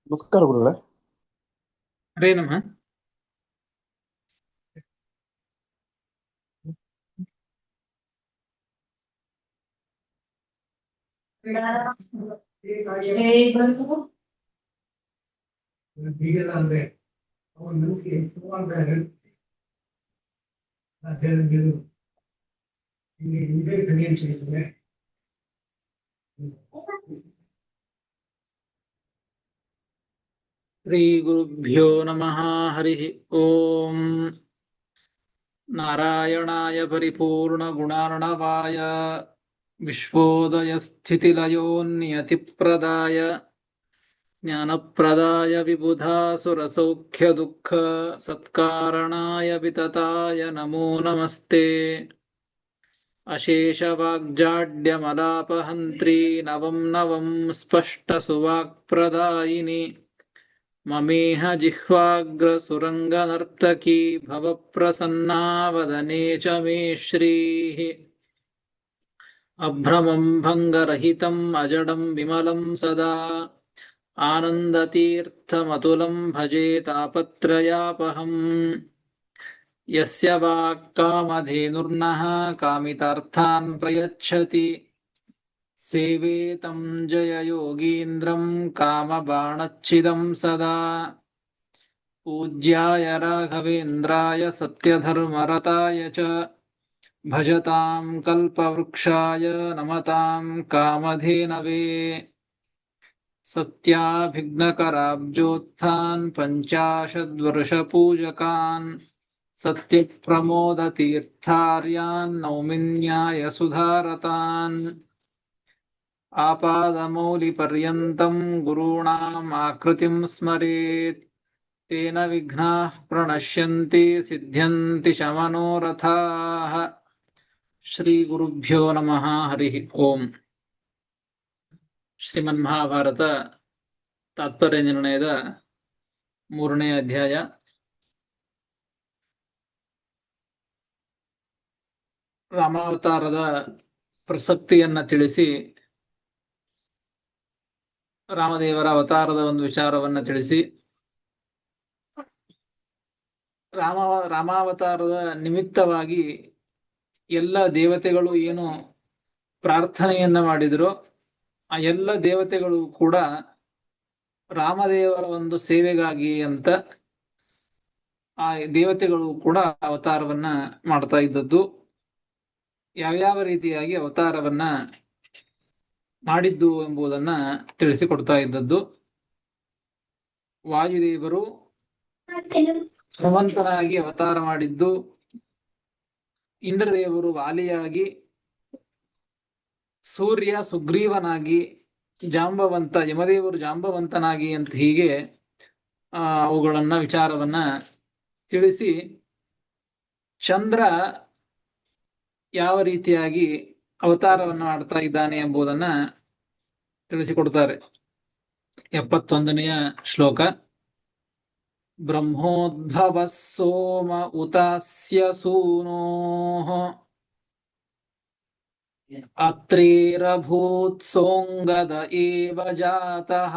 ನಮಸ್ಕಾರ ಗುರುಗಳೇ. ಹರೇ ನಮಃ. ಶ್ರೀ ಗುರುಭ್ಯೋ ನಮಃ. ಹರಿ ಓಂ. ನಾರಾಯಣಾಯ ಪರಿಪೂರ್ಣ ಗುಣಾರ್ಣವಾಯ ವಿಶ್ವೋದಯ ಸ್ಥಿತಿಲಯೋ ನಿಯತಿಪ್ರದಾಯ ಜ್ಞಾನಪ್ರದಾಯ ವಿಬುಧಾಸುರಸೌಖ್ಯ ದುಃಖ ಸತ್ಕಾರಣಾಯ ವಿತತಾಯ ನಮೋ ನಮಸ್ತೆ. ಅಶೇಷ ವಾಗ್ಜಾಡ್ಯಮಲಾಪಹಂತ್ರಿ ನವಂ ನವಂ ಸ್ಪಷ್ಟ ಸುವಾಕ್ಪ್ರದಾಯಿನಿ ಮಮೇಹ ಜಿಹ್ವಾಗ್ರ ಸುರಂಗ ನರ್ತಕಿ ಭವಪ್ರಸನ್ನಾ ವದನೆ ಚ ಮೇ ಶ್ರೀಃ. ಅಭ್ರಮಂ ಭಂಗರಹಿತಂ ಅಜಡಂ ವಿಮಲಂ ಸದಾ ಆನಂದತೀರ್ಥಮತುಲಂ ಭಜೆ ತಾಪತ್ರಯಾಪಹಂ. ಯಸ್ಯ ವಾಕ್ಕಾಮಧೇನುರ್ನಃ ಕಾಮಿತಾರ್ಥಾನ್ ಪ್ರಯಚ್ಛತಿ ಸೇವೆ ತಂ ಜಯಯೋಗೀಂದ್ರಂ ಕಾಮಬಾಣಚ್ಛಿದಂ ಸದಾ. ಪೂಜ್ಯಾಯ ರಾಘವೇಂದ್ರಾಯ ಸತ್ಯಧರ್ಮರತಾಯ ಚ ಭಜತಾಂ ಕಲ್ಪವೃಕ್ಷಾಯ ನಮತಾಂ ಕಾಮಧೇನವೇ. ಸತ್ಯಾಭಿಘ್ನಕರಾಬ್ಜೋತ್ಥಾನ್ ಪಂಚಾಶದ್ವರ್ಷಪೂಜಕಾನ್ ಸತ್ಯಪ್ರಮೋದತೀರ್ಥಾರ್ಯಾನ್ ನೌಮಿನ್ಯಾಯ ಸುಧಾರತಾನ್. ಆಪಾದಮೌಲಿಪರ್ಯಂತಂ ಗುರುಣಾಂ ಆಕೃತಿಂ ಸ್ಮರೇತ್ ತೇನ ವಿಘ್ನಾಃ ಪ್ರಣಶ್ಯಂತಿ ಸಿದ್ಧ್ಯಂತಿ ಚ ಮನೋರಥಾಃ. ಶ್ರೀ ಗುರುಭ್ಯೋ ನಮಃ. ಹರಿ ಓಂ. ಶ್ರೀಮನ್ಮಹಾಭಾರತ ತಾತ್ಪರ್ಯ ನಿರ್ಣಯದ 3ನೇ ಅಧ್ಯಾಯ. ರಾಮಾವತಾರದ ಪ್ರಸಕ್ತಿಯನ್ನ ತಿಳಿಸಿ ರಾಮದೇವರ ಅವತಾರದ ಒಂದು ವಿಚಾರವನ್ನ ತಿಳಿಸಿ ರಾಮಾವತಾರದ ನಿಮಿತ್ತವಾಗಿ ಎಲ್ಲ ದೇವತೆಗಳು ಏನು ಪ್ರಾರ್ಥನೆಯನ್ನ ಮಾಡಿದರೋ ಆ ಎಲ್ಲ ದೇವತೆಗಳು ಕೂಡ ರಾಮದೇವರ ಒಂದು ಸೇವೆಗಾಗಿ ಅಂತ ಆ ದೇವತೆಗಳು ಕೂಡ ಅವತಾರವನ್ನ ಮಾಡ್ತಾ ಇದ್ದದ್ದು. ಯಾವ್ಯಾವ ರೀತಿಯಾಗಿ ಅವತಾರವನ್ನ ಮಾಡಿದ್ದು ಎಂಬುದನ್ನ ತಿಳಿಸಿಕೊಡ್ತಾ ಇದ್ದದ್ದು. ವಾಯುದೇವರು ಹನುಮಂತನಾಗಿ ಅವತಾರ ಮಾಡಿದ್ದು, ಇಂದ್ರದೇವರು ವಾಲಿಯಾಗಿ, ಸೂರ್ಯ ಸುಗ್ರೀವನಾಗಿ, ಜಾಂಬವಂತ ಯಮದೇವರು ಜಾಂಬವಂತನಾಗಿ ಅಂತ ಹೀಗೆ ಅವುಗಳನ್ನ ವಿಚಾರವನ್ನ ತಿಳಿಸಿ, ಚಂದ್ರ ಯಾವ ರೀತಿಯಾಗಿ ಅವತಾರವನ್ನ ಮಾಡ್ತಾ ಇದ್ದಾನೆ ಎಂಬುದನ್ನ ತಿಳಿಸಿಕೊಡ್ತಾರೆ. 71ನೇ ಶ್ಲೋಕ. ಬ್ರಹ್ಮೋದ್ಭವ ಸೋಮ ಉತಾಸ್ಯ ಸೂನೋಃ ಅತ್ರೇರಭೂತ್ ಸೋಂಗದ ಏವ ಜಾತಃ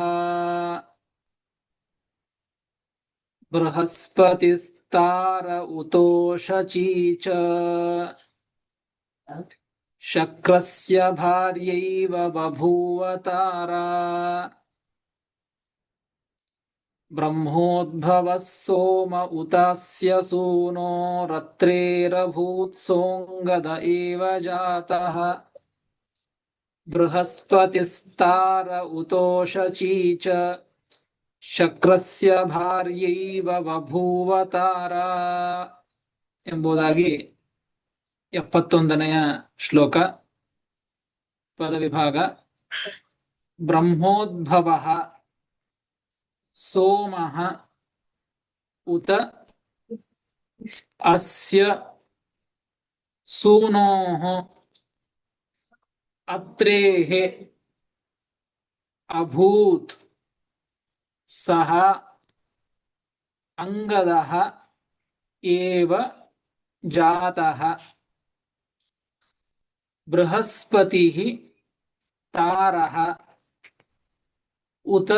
ಬೃಹಸ್ಪತಿಸ್ತಾರ ಉತೋಷಚೀಚ ಶಕ್ರಸ್ಯ ಭಾರ್ಯೈವ ಬಭೂವ ತಾರಾ. ಬ್ರಹ್ಮೋದ್ಭವ ಸೋಮ ಉತಾಸ್ಯ ಸೂನೋರತ್ರೇರಭೂತ್ ಸೋಂಗದ ಏವ ಜಾತಃ ಬೃಹಸ್ಪತಿಸ್ತಾರ ಉತೋಷಚೀಚ ಶಕ್ರಸ್ಯ ಭಾರ್ಯೈವ ಬಭೂವ ತಾರಾ ಎಂಬುದಾಗಿ 71ನೇ ಶ್ಲೋಕ. ಪದವಿಭಾಗ. ಬ್ರಹ್ಮೋದ್ಭವ ಸೋಮಃ ಉತ ಅಸ್ಯ ಸೂನೋಃ ಅತ್ರೇಃ ಅಭೂತ್ ಸಹ ಅಂಗದಃ ಏವ ಜಾತಃ. ಬೃಹಸ್ಪತಿ ತಾರಃ ಉತ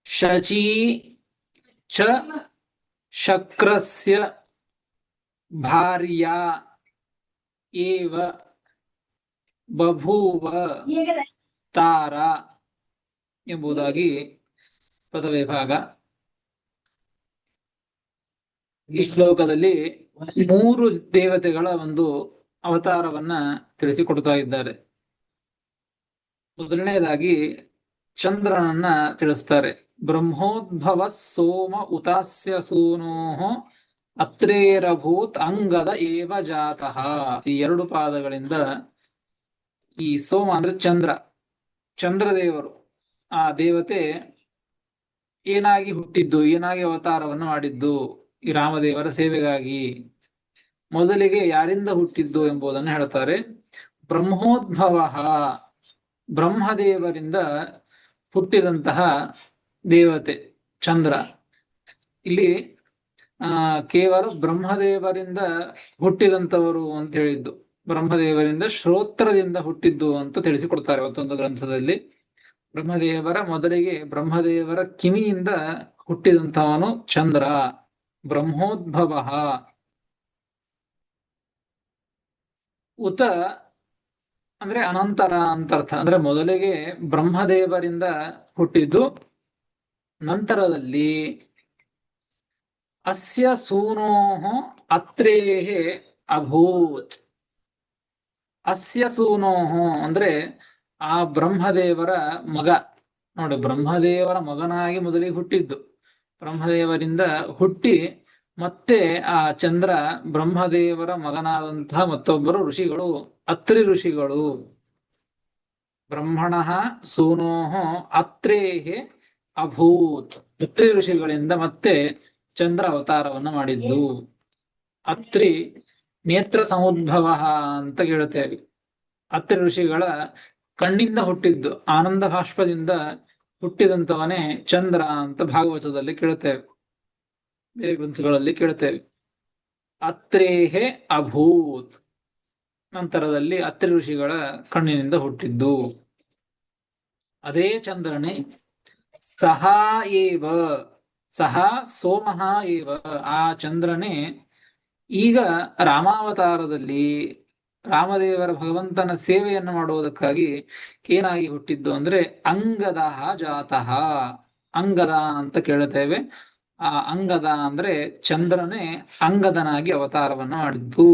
ಶಚೀ ಚ ಶಕ್ರಸ್ಯ ಭಾರ್ಯಾ ಏವ ಬಭೂವ ತಾರಾ ಎಂಬುದಾಗಿ ಪದವಿಭಾಗ. ಈ ಶ್ಲೋಕದಲ್ಲಿ 3 ದೇವತೆಗಳ ಒಂದು ಅವತಾರವನ್ನ ತಿಳಿಸಿಕೊಡ್ತಾ ಇದ್ದಾರೆ. ಮೊದಲನೇದಾಗಿ ಚಂದ್ರನನ್ನ ತಿಳಿಸ್ತಾರೆ. ಬ್ರಹ್ಮೋದ್ಭವ ಸೋಮ ಉತಾಸ್ಯ ಸೂನೋಃ ಅತ್ರೇರಭೂತ್ ಅಂಗದ ಏವ ಜಾತಃ. ಈ 2 ಪಾದಗಳಿಂದ ಈ ಸೋಮ ಅಂದ್ರೆ ಚಂದ್ರದೇವರು, ಆ ದೇವತೆ ಏನಾಗಿ ಹುಟ್ಟಿದ್ದು, ಏನಾಗಿ ಅವತಾರವನ್ನು ಮಾಡಿದ್ದು ಈ ರಾಮದೇವರ ಸೇವೆಗಾಗಿ, ಮೊದಲಿಗೆ ಯಾರಿಂದ ಹುಟ್ಟಿದ್ದು ಎಂಬುದನ್ನು ಹೇಳ್ತಾರೆ. ಬ್ರಹ್ಮೋದ್ಭವ, ಬ್ರಹ್ಮದೇವರಿಂದ ಹುಟ್ಟಿದಂತಹ ದೇವತೆ ಚಂದ್ರ. ಇಲ್ಲಿ ಕೇವಲ ಬ್ರಹ್ಮದೇವರಿಂದ ಹುಟ್ಟಿದಂತವರು ಅಂತ ಹೇಳಿದ್ದು, ಬ್ರಹ್ಮದೇವರಿಂದ ಶ್ರೋತ್ರದಿಂದ ಹುಟ್ಟಿದ್ದು ಅಂತ ತಿಳಿಸಿಕೊಡ್ತಾರೆ ಮತ್ತೊಂದು ಗ್ರಂಥದಲ್ಲಿ. ಮೊದಲಿಗೆ ಬ್ರಹ್ಮದೇವರ ಕಿವಿಯಿಂದ ಹುಟ್ಟಿದಂತವನು ಚಂದ್ರ, ಬ್ರಹ್ಮೋದ್ಭವ. ಉತ ಅಂದ್ರೆ ಅನಂತರ ಅಂತರ್ಥ, ಅಂದ್ರೆ ಮೊದಲಿಗೆ ಬ್ರಹ್ಮದೇವರಿಂದ ಹುಟ್ಟಿದ್ದು, ನಂತರದಲ್ಲಿ ಅಸ್ಯ ಸೂನೋಃ ಅತ್ರೇಃ ಅಭೂತ್. ಅಸ್ಯ ಸೂನೋಃ ಅಂದ್ರೆ ಆ ಬ್ರಹ್ಮದೇವರ ಮಗ. ನೋಡಿ, ಬ್ರಹ್ಮದೇವರ ಮಗನಾಗಿ ಮೊದಲಿಗೆ ಹುಟ್ಟಿದ್ದು, ಬ್ರಹ್ಮದೇವರಿಂದ ಹುಟ್ಟಿ ಮತ್ತೆ ಆ ಚಂದ್ರ ಬ್ರಹ್ಮದೇವರ ಮಗನಾದಂತಹ ಮತ್ತೊಬ್ಬರು ಋಷಿಗಳು, ಅತ್ರಿ ಋಷಿಗಳು. ಬ್ರಹ್ಮಣಃ ಸೂನೋಃ ಅತ್ರೇಃ ಅಭೂತ್. ಅತ್ರಿ ಋಷಿಗಳಿಂದ ಮತ್ತೆ ಚಂದ್ರ ಅವತಾರವನ್ನು ಮಾಡಿದ್ದು. ಅತ್ರಿ ನೇತ್ರ ಸಮುದ್ಭವ ಅಂತ ಕೇಳುತ್ತೇವೆ. ಅತ್ರಿ ಋಷಿಗಳ ಕಣ್ಣಿಂದ ಹುಟ್ಟಿದ್ದು, ಆನಂದ ಭಾಷ್ಪದಿಂದ ಹುಟ್ಟಿದಂತವನೇ ಚಂದ್ರ ಅಂತ ಭಾಗವತದಲ್ಲಿ ಕೇಳುತ್ತೇವೆ, ಬೇರೆ ಗ್ರಂಥಗಳಲ್ಲಿ ಕೇಳುತ್ತೇವೆ. ಅತ್ರೇಃ ಅಭೂತ್, ನಂತರದಲ್ಲಿ ಅತ್ರಿ ಋಷಿಗಳ ಕಣ್ಣಿನಿಂದ ಹುಟ್ಟಿದ್ದು. ಅದೇ ಚಂದ್ರನೇ ಸಹ ಏವ, ಸಹ ಸೋಮಃ ಏವ, ಆ ಚಂದ್ರನೇ ಈಗ ರಾಮಾವತಾರದಲ್ಲಿ ರಾಮದೇವರ ಭಗವಂತನ ಸೇವೆಯನ್ನು ಮಾಡುವುದಕ್ಕಾಗಿ ಏನಾಗಿ ಹುಟ್ಟಿದ್ದು ಅಂದ್ರೆ ಅಂಗದ ಜಾತಃ. ಅಂಗದ ಅಂತ ಕೇಳುತ್ತೇವೆ. ಆ ಅಂಗದ ಅಂದ್ರೆ ಚಂದ್ರನೇ ಅಂಗದನಾಗಿ ಅವತಾರವನ್ನು ಮಾಡಿದ್ದು.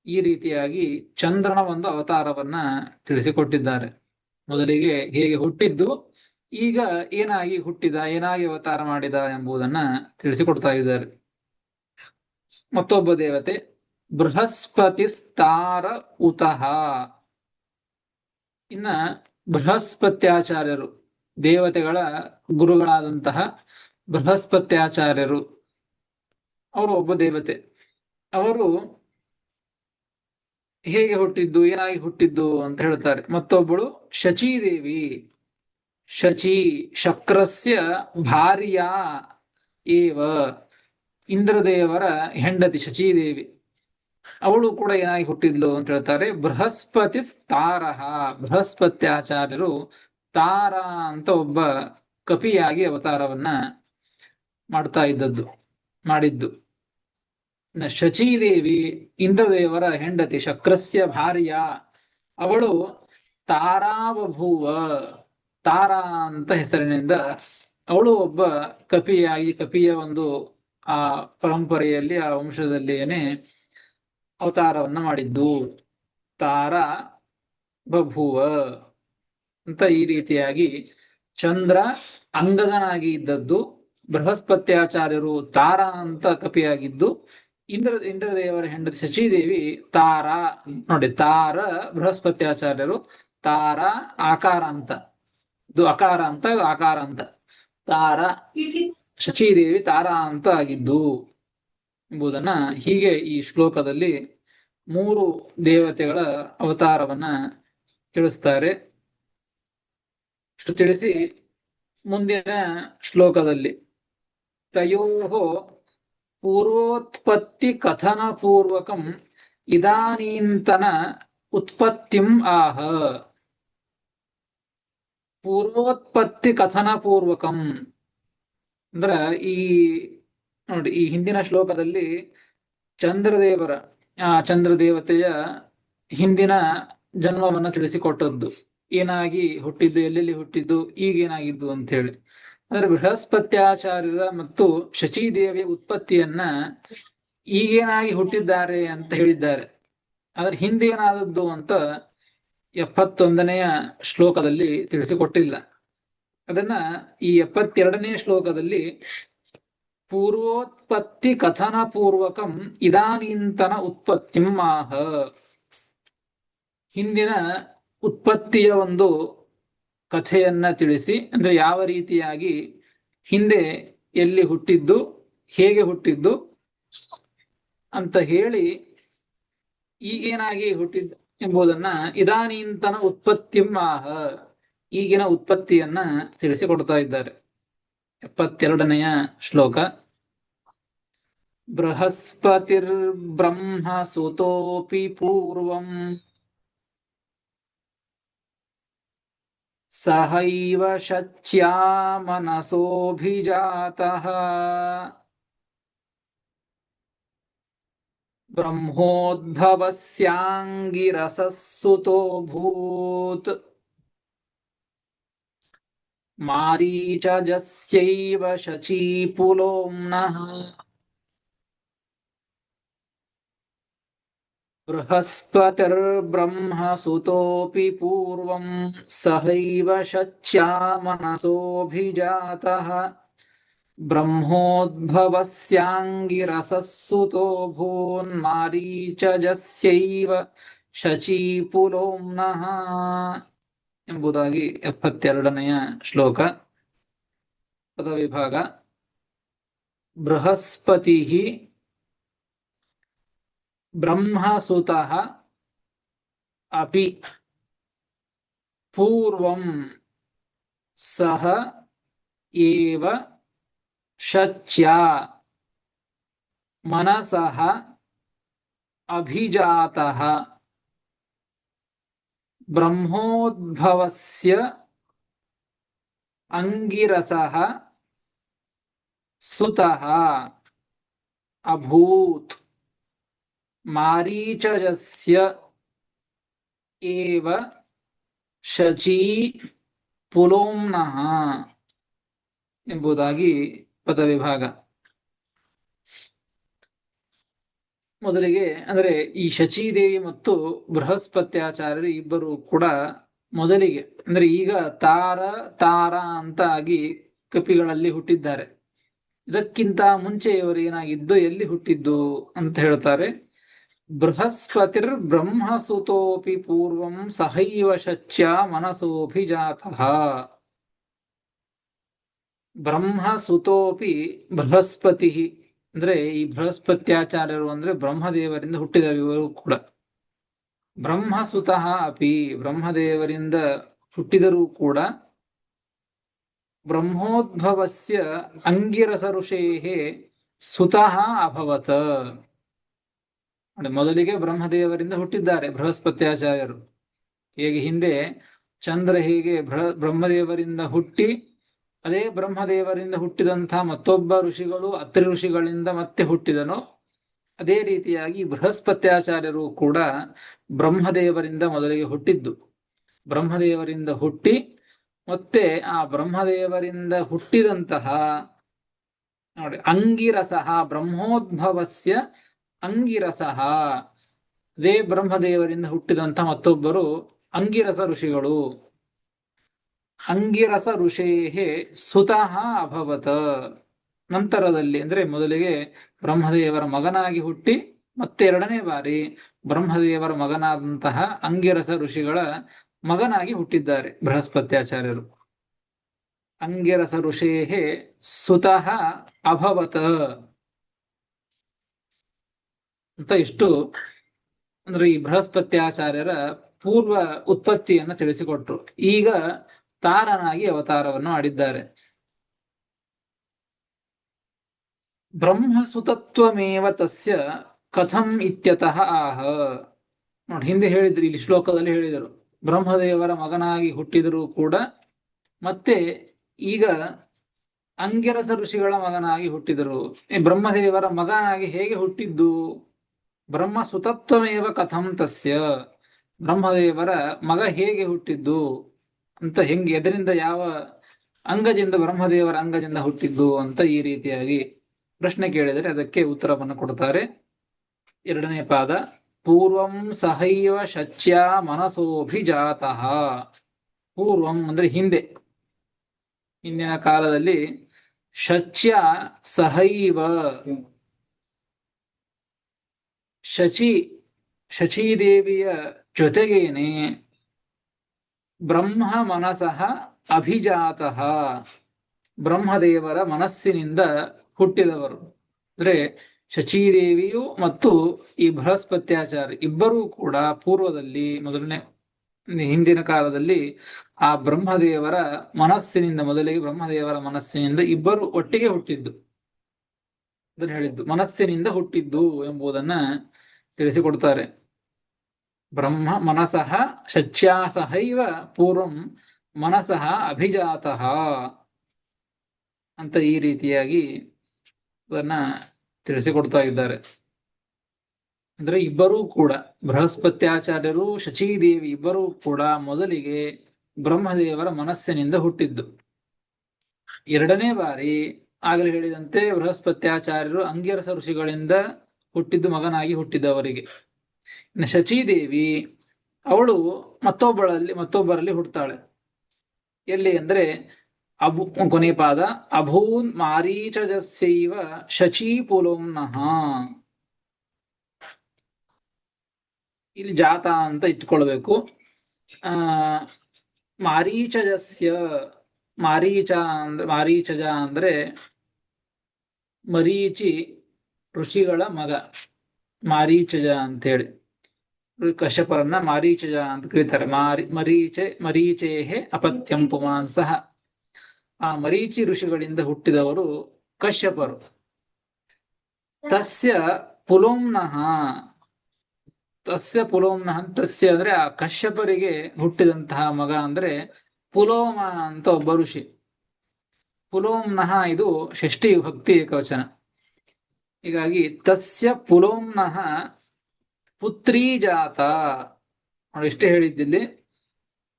ಈ ರೀತಿಯಾಗಿ ಚಂದ್ರನ ಒಂದು ಅವತಾರವನ್ನ ತಿಳಿಸಿಕೊಟ್ಟಿದ್ದಾರೆ. ಮೊದಲಿಗೆ ಹೇಗೆ ಹುಟ್ಟಿದ್ದು, ಈಗ ಏನಾಗಿ ಹುಟ್ಟಿದ, ಏನಾಗಿ ಅವತಾರ ಮಾಡಿದ ಎಂಬುದನ್ನ ತಿಳಿಸಿಕೊಡ್ತಾ ಇದ್ದಾರೆ. ಮತ್ತೊಬ್ಬ ದೇವತೆ ಬೃಹಸ್ಪತಿ ಸ್ತಾರ ಉತಃ. ಇನ್ನ ಬೃಹಸ್ಪತ್ಯಾಚಾರ್ಯರು, ದೇವತೆಗಳ ಗುರುಗಳಾದಂತಹ ಬೃಹಸ್ಪತ್ಯಾಚಾರ್ಯರು, ಅವರು ಒಬ್ಬ ದೇವತೆ. ಅವರು ಹೇಗೆ ಹುಟ್ಟಿದ್ದು, ಏನಾಗಿ ಹುಟ್ಟಿದ್ದು ಅಂತ ಹೇಳ್ತಾರೆ. ಮತ್ತೊಬ್ಬಳು ಶಚೀದೇವಿ. ಶಚಿ ಶಕ್ರಸ್ಯ ಭಾರ್ಯಾ ಏವ, ಇಂದ್ರದೇವರ ಹೆಂಡತಿ ಶಚೀದೇವಿ. ಅವಳು ಕೂಡ ಏನಾಗಿ ಹುಟ್ಟಿದ್ಲು ಅಂತ ಹೇಳ್ತಾರೆ. ಬೃಹಸ್ಪತಿ ತಾರಃ, ಬೃಹಸ್ಪತ್ಯಾಚಾರ್ಯರು ತಾರ ಅಂತ ಒಬ್ಬ ಕಪಿಯಾಗಿ ಅವತಾರವನ್ನ ಮಾಡಿದ್ದು. ಶಚೀದೇವಿ ಇಂದ್ರದೇವರ ಹೆಂಡತಿ, ಶಕ್ರಸ್ಯ ಭಾರ್ಯ, ಅವಳು ತಾರಾವಭೂವ, ತಾರಾ ಅಂತ ಹೆಸರಿನಿಂದ ಅವಳು ಒಬ್ಬ ಕಪಿಯಾಗಿ, ಕಪಿಯ ಒಂದು ಆ ಪರಂಪರೆಯಲ್ಲಿ, ಆ ವಂಶದಲ್ಲಿಯೇ ಅವತಾರವನ್ನ ಮಾಡಿದ್ದು. ತಾರ ಬಭೂವ ಅಂತ ಈ ರೀತಿಯಾಗಿ ಚಂದ್ರ ಅಂಗದನಾಗಿ ಇದ್ದದ್ದು, ಬೃಹಸ್ಪತ್ಯಾಚಾರ್ಯರು ತಾರಾ ಅಂತ ಕಪಿಯಾಗಿದ್ದು, ಇಂದ್ರದೇವರ ಹೆಂಡತಿ ಶಚೀದೇವಿ ತಾರಾ. ನೋಡಿ, ತಾರ ಬೃಹಸ್ಪತ್ಯಾಚಾರ್ಯರು, ತಾರ ಆಕಾರ ಅಂತ, ಇದು ಅಕಾರ ಅಂತ ಆಕಾರ ಅಂತ, ತಾರ ಶಚೀದೇವಿ ತಾರಾ ಅಂತ ಆಗಿದ್ದು ಎಂಬುದನ್ನ ಹೀಗೆ ಈ ಶ್ಲೋಕದಲ್ಲಿ 3 ದೇವತೆಗಳ ಅವತಾರವನ್ನ ತಿಳಿಸ್ತಾರೆ. ಇಷ್ಟು ತಿಳಿಸಿ ಮುಂದಿನ ಶ್ಲೋಕದಲ್ಲಿ ತಯೋಃ ಪೂರ್ವೋತ್ಪತ್ತಿ ಕಥನ ಪೂರ್ವಕಂ ಇದಾನೀಂತನ ಉತ್ಪತ್ತಿಂ ಆಹ ಪೂರ್ವೋತ್ಪತ್ತಿ ಕಥನ ಪೂರ್ವಕಂ. ಅಂದ್ರ ಈ ನೋಡಿ, ಈ ಹಿಂದಿನ ಶ್ಲೋಕದಲ್ಲಿ ಚಂದ್ರದೇವರ ಚಂದ್ರದೇವತೆಯ ಹಿಂದಿನ ಜನ್ಮವನ್ನ ತಿಳಿಸಿಕೊಟ್ಟದ್ದು, ಏನಾಗಿ ಹುಟ್ಟಿದ್ದು, ಎಲ್ಲೆಲ್ಲಿ ಹುಟ್ಟಿದ್ದು, ಈಗೇನಾಗಿದ್ದು ಅಂತ ಹೇಳಿ. ಅಂದ್ರೆ ಬೃಹಸ್ಪತ್ಯಾಚಾರ್ಯರ ಮತ್ತು ಶಚೀದೇವಿಯ ಉತ್ಪತ್ತಿಯನ್ನ ಈಗೇನಾಗಿ ಹುಟ್ಟಿದ್ದಾರೆ ಅಂತ ಹೇಳಿದ್ದಾರೆ. ಆದ್ರೆ ಹಿಂದೇನಾದದ್ದು ಅಂತ 71ನೆಯ ಶ್ಲೋಕದಲ್ಲಿ ತಿಳಿಸಿಕೊಟ್ಟಿಲ್ಲ. ಅದನ್ನ ಈ 72ನೇ ಶ್ಲೋಕದಲ್ಲಿ ಪೂರ್ವೋತ್ಪತ್ತಿ ಕಥನ ಪೂರ್ವಕಂ ಇದಾನೀಂತನ ಉತ್ಪತ್ತಿಂ ಆಹ, ಹಿಂದಿನ ಉತ್ಪತ್ತಿಯ ಒಂದು ಕಥೆಯನ್ನ ತಿಳಿಸಿ, ಅಂದ್ರೆ ಯಾವ ರೀತಿಯಾಗಿ ಹಿಂದೆ ಎಲ್ಲಿ ಹುಟ್ಟಿದ್ದು, ಹೇಗೆ ಹುಟ್ಟಿದ್ದು ಅಂತ ಹೇಳಿ ಈಗೇನಾಗಿ ಹುಟ್ಟಿದ್ದು ಎಂಬುದನ್ನ ಇದಾನೀಂತನ ಉತ್ಪತ್ತಿಂ ಆಹ, ಈಗಿನ ಉತ್ಪತ್ತಿಯನ್ನ ತಿಳಿಸಿಕೊಡ್ತಾ ಇದ್ದಾರೆ. 72ನೆಯ ಶ್ಲೋಕ. ಬೃಹಸ್ಪತಿರ್ಬ್ರಹ್ಮ ಸುತೋಪಿ ಪೂರ್ವಂ ಸಹೈವ ಶಚ್ಯಾ ಮನಸೋಭಿಜಾತಃ ಬ್ರಹ್ಮೋದ್ಭವಸ್ಯಾಂಗಿರಸಃ ಸುತೋಭೂತ್ ಮಾರೀಚಜಸ್ಯೈವ ಶಚೀಪುಲೋಮ್ನಃ ಬೃಹಸ್ಪತಿರ್ಬ್ರಹ್ಮ ಸುತೋಪಿ ಪೂರ್ವಂ ಸಹೈವ ಶಚ್ಯಾ ಮನಸೋಭಿಜಾತಃ ಬ್ರಹ್ಮೋದ್ಭವಸ್ಯಾಂಗಿರಸಃ ಸುತೋಭೂನ್ಮಾರೀಚಜಸ್ಯೈವ ಶಚೀಪುಲೋಮ್ನಃ ಎಂಬುದಾಗಿ 72ನೆಯ ಶ್ಲೋಕ. ಪದವಿಭಾಗ. ಬೃಹಸ್ಪತಿ ಬ್ರಹ್ಮಸುತಃ ಅಪಿ ಪೂರ್ವಂ ಸಹ ಏವ ಶಚ್ಯಾ ಮನಸಃ ಅಭಿಜಾತಃ ಬ್ರಹ್ಮೋದ್ಭವಸ್ಯ ಅಂಗಿರಸಃ ಸುತಃ ಅಭೂತ್ ಮಾರೀಚಜಸ್ಯ ಏವ ಶಚೀ ಪುಲೋಮ್ನಃ ಎಂಬುದಾಗಿ ಪದವಿಭಾಗ. ಮೊದಲಿಗೆ ಅಂದ್ರೆ ಈ ಶಚೀದೇವಿ ಮತ್ತು ಬೃಹಸ್ಪತ್ಯಾಚಾರ್ಯರು ಇಬ್ಬರು ಕೂಡ ಮೊದಲಿಗೆ ಅಂದ್ರೆ ಈಗ ತಾರ ಅಂತ ಆಗಿ ಕಪಿಗಳಲ್ಲಿ ಹುಟ್ಟಿದ್ದಾರೆ. ಇದಕ್ಕಿಂತ ಮುಂಚೆ ಇವರು ಏನಾಗಿದ್ದು, ಎಲ್ಲಿ ಹುಟ್ಟಿದ್ದು ಅಂತ ಹೇಳ್ತಾರೆ. ಬೃಹಸ್ಪತಿರ್ ಬ್ರಹ್ಮಸುತೋಪಿ ಪೂರ್ವಂ ಸಹೈವ ಶಚ್ಯ ಮನಸೋಭಿಜಾತಃ. ಬ್ರಹ್ಮಸುತೋಪಿ ಬೃಹಸ್ಪತಿ ಅಂದ್ರೆ ಈ ಬೃಹಸ್ಪತ್ಯಾಚಾರ್ಯರು ಅಂದ್ರೆ ಬ್ರಹ್ಮದೇವರಿಂದ ಹುಟ್ಟಿದರು ಇವರು ಕೂಡ. ಬ್ರಹ್ಮಸುತಃ ಅಪಿ, ಬ್ರಹ್ಮದೇವರಿಂದ ಹುಟ್ಟಿದರೂ ಕೂಡ ಬ್ರಹ್ಮೋದ್ಭವಸ್ಯ ಅಂಗಿರಸ ಋಷೇಃ ಸುತಃ ಅಭವತ್. ಮೊದಲಿಗೆ ಬ್ರಹ್ಮದೇವರಿಂದ ಹುಟ್ಟಿದ್ದಾರೆ ಬೃಹಸ್ಪತ್ಯಾಚಾರ್ಯರು. ಹೇಗೆ ಹಿಂದೆ ಚಂದ್ರ ಹೇಗೆ ಬ್ರಹ್ಮದೇವರಿಂದ ಹುಟ್ಟಿ ಅದೇ ಬ್ರಹ್ಮದೇವರಿಂದ ಹುಟ್ಟಿದಂತಹ ಮತ್ತೊಬ್ಬ ಋಷಿಗಳು ಅತ್ರಿ ಋಷಿಗಳಿಂದ ಮತ್ತೆ ಹುಟ್ಟಿದನೋ, ಅದೇ ರೀತಿಯಾಗಿ ಬೃಹಸ್ಪತ್ಯಾಚಾರ್ಯರು ಕೂಡ ಬ್ರಹ್ಮದೇವರಿಂದ ಮೊದಲಿಗೆ ಹುಟ್ಟಿದ್ದು. ಬ್ರಹ್ಮದೇವರಿಂದ ಹುಟ್ಟಿ ಮತ್ತೆ ಆ ಬ್ರಹ್ಮದೇವರಿಂದ ಹುಟ್ಟಿದಂತಹ ನೋಡಿ ಅಂಗಿರಸಃ, ಬ್ರಹ್ಮೋದ್ಭವಸ್ಯ ಅಂಗಿರಸಃ, ಅದೇ ಬ್ರಹ್ಮದೇವರಿಂದ ಹುಟ್ಟಿದಂತಹ ಮತ್ತೊಬ್ಬರು ಅಂಗಿರಸ ಋಷಿಗಳು. ಅಂಗಿರಸ ಋಷೇಃ ಸುತಃ ಅಭವತ್. ನಂತರದಲ್ಲಿ ಅಂದ್ರೆ ಮೊದಲಿಗೆ ಬ್ರಹ್ಮದೇವರ ಮಗನಾಗಿ ಹುಟ್ಟಿ ಮತ್ತೆ ಎರಡನೇ ಬಾರಿ ಬ್ರಹ್ಮದೇವರ ಮಗನಾದಂತಹ ಅಂಗಿರಸ ಋಷಿಗಳ ಮಗನಾಗಿ ಹುಟ್ಟಿದ್ದಾರೆ ಬೃಹಸ್ಪತ್ಯಾಚಾರ್ಯರು. ಅಂಗಿರಸ ಋಷೇಃ ಸುತಃ ಅಭವತ್ ಅಂತ ಇಷ್ಟು ಅಂದ್ರೆ ಈ ಬೃಹಸ್ಪತ್ಯಾಚಾರ್ಯರ ಪೂರ್ವ ಉತ್ಪತ್ತಿಯನ್ನು ತಿಳಿಸಿಕೊಟ್ರು. ಈಗ ತಾರನಾಗಿ ಅವತಾರವನ್ನು ಮಾಡಿದ್ದಾರೆ. ಬ್ರಹ್ಮಸುತತ್ವಮೇವ ತಸ್ಯ ಕಥಂ ಇತ್ಯತಃ ಆಹ. ನೋಡಿ, ಹಿಂದೆ ಹೇಳಿದ್ರು, ಇಲ್ಲಿ ಶ್ಲೋಕದಲ್ಲಿ ಹೇಳಿದರು, ಬ್ರಹ್ಮದೇವರ ಮಗನಾಗಿ ಹುಟ್ಟಿದರೂ ಕೂಡ ಮತ್ತೆ ಈಗ ಅಂಗಿರಸ ಋಷಿಗಳ ಮಗನಾಗಿ ಹುಟ್ಟಿದರು. ಈ ಬ್ರಹ್ಮದೇವರ ಮಗನಾಗಿ ಹೇಗೆ ಹುಟ್ಟಿದ್ದು? ಬ್ರಹ್ಮ ಸುತತ್ವಮೇವ ಕಥಂ ತಸ್ಯ. ಬ್ರಹ್ಮದೇವರ ಮಗ ಹೇಗೆ ಹುಟ್ಟಿದ್ದು ಅಂತ, ಹೆಂಗೆ, ಎದರಿಂದ, ಯಾವ ಅಂಗದಿಂದ, ಬ್ರಹ್ಮದೇವರ ಅಂಗದಿಂದ ಹುಟ್ಟಿದ್ದು ಅಂತ ಈ ರೀತಿಯಾಗಿ ಪ್ರಶ್ನೆ ಕೇಳಿದರೆ ಅದಕ್ಕೆ ಉತ್ತರವನ್ನು ಕೊಡ್ತಾರೆ. ಎರಡನೇ ಪಾದ, ಪೂರ್ವಂ ಸಹೈವ ಶಚ್ಯ ಮನಸೋಭಿಜಾತಃ. ಪೂರ್ವಂ ಅಂದ್ರೆ ಹಿಂದೆ, ಹಿಂದಿನ ಕಾಲದಲ್ಲಿ ಶಚ್ಯ ಸಹೈವ, ಶಚೀದೇವಿಯ ಜೊತೆಗೇನೆ ಬ್ರಹ್ಮ ಮನಸಃ ಅಭಿಜಾತಃ, ಬ್ರಹ್ಮದೇವರ ಮನಸ್ಸಿನಿಂದ ಹುಟ್ಟಿದವರು. ಅಂದ್ರೆ ಶಚೀದೇವಿಯು ಮತ್ತು ಈ ಬೃಹಸ್ಪತ್ಯಾಚಾರ್ಯ ಇಬ್ಬರೂ ಕೂಡ ಪೂರ್ವದಲ್ಲಿ, ಮೊದಲನೇ ಹಿಂದಿನ ಕಾಲದಲ್ಲಿ ಆ ಬ್ರಹ್ಮದೇವರ ಮನಸ್ಸಿನಿಂದ, ಮೊದಲಿಗೆ ಬ್ರಹ್ಮದೇವರ ಮನಸ್ಸಿನಿಂದ ಇಬ್ಬರು ಒಟ್ಟಿಗೆ ಹುಟ್ಟಿದ್ದು. ಅದನ್ನು ಹೇಳಿದ್ದು ಮನಸ್ಸಿನಿಂದ ಹುಟ್ಟಿದ್ದು ಎಂಬುದನ್ನ ತಿಳಿಸಿಕೊಡ್ತಾರೆ. ಬ್ರಹ್ಮ ಮನಸಃ ಶಚ್ಯಾ ಸಹೈವ ಪೂರ್ವಂ ಮನಸಃ ಅಭಿಜಾತಃ ಅಂತ ಈ ರೀತಿಯಾಗಿ ಅದನ್ನ ತಿಳಿಸಿಕೊಡ್ತಾ ಇದ್ದಾರೆ. ಅಂದ್ರೆ ಇಬ್ಬರೂ ಕೂಡ, ಬೃಹಸ್ಪತ್ಯಾಚಾರ್ಯರು, ಶಚೀದೇವಿ ಇಬ್ಬರೂ ಕೂಡ ಮೊದಲಿಗೆ ಬ್ರಹ್ಮದೇವರ ಮನಸ್ಸಿನಿಂದ ಹುಟ್ಟಿದ್ದು. ಎರಡನೇ ಬಾರಿ ಆಗಲೇ ಹೇಳಿದಂತೆ ಬೃಹಸ್ಪತ್ಯಾಚಾರ್ಯರು ಅಂಗಿರಸ ಋಷಿಗಳಿಂದ ಹುಟ್ಟಿದ್ದು, ಮಗನಾಗಿ ಹುಟ್ಟಿದವರಿಗೆ. ಇನ್ನು ಶಚೀದೇವಿ ಅವಳು ಮತ್ತೊಬ್ಬರಲ್ಲಿ ಹುಟ್ಟುತ್ತಾಳೆ. ಎಲ್ಲಿ ಅಂದ್ರೆ ಕೊನೆ ಪಾದ, ಅಭೂನ್ ಮಾರೀಚಜಸ್ಯೈವ ಶಚೀ ಪುಲೋಮ್ನಃ. ಇಲ್ಲಿ ಜಾತ ಅಂತ ಇಟ್ಕೊಳ್ಬೇಕು. ಮಾರೀಚಜಸ್ಯ, ಮಾರೀಚಜ ಅಂದ್ರೆ ಮರೀಚಿ ಋಷಿಗಳ ಮಗ, ಮಾರೀಚಜ ಅಂತ ಹೇಳಿ ಕಶ್ಯಪರನ್ನ ಮಾರೀಚಜ ಅಂತ ಕರೀತಾರೆ. ಮರೀಚೇಹೆ ಅಪತ್ಯಂ ಪುಮಾಂಸಃ. ಆ ಮರೀಚಿ ಋಷಿಗಳಿಂದ ಹುಟ್ಟಿದವರು ಕಶ್ಯಪರು. ತಸ್ಯ ಪುಲೋಮ್ನಃ, ತಸ್ಯ ಅಂದ್ರೆ ಆ ಕಶ್ಯಪರಿಗೆ ಹುಟ್ಟಿದಂತಹ ಮಗ ಅಂದ್ರೆ ಪುಲೋಮ ಅಂತ ಒಬ್ಬ ಋಷಿ. ಪುಲೋಮ್ನಃ ಇದು ಷಷ್ಠಿ ವಿಭಕ್ತಿ ಏಕವಚನ. ಹೀಗಾಗಿ ತಸ್ಯ ಪುಲೋಮ್ನಃ ಪುತ್ರೀ ಜಾತ. ನೋಡಿ, ಇಷ್ಟೇ ಹೇಳಿದ್ದಿಲ್ಲಿ,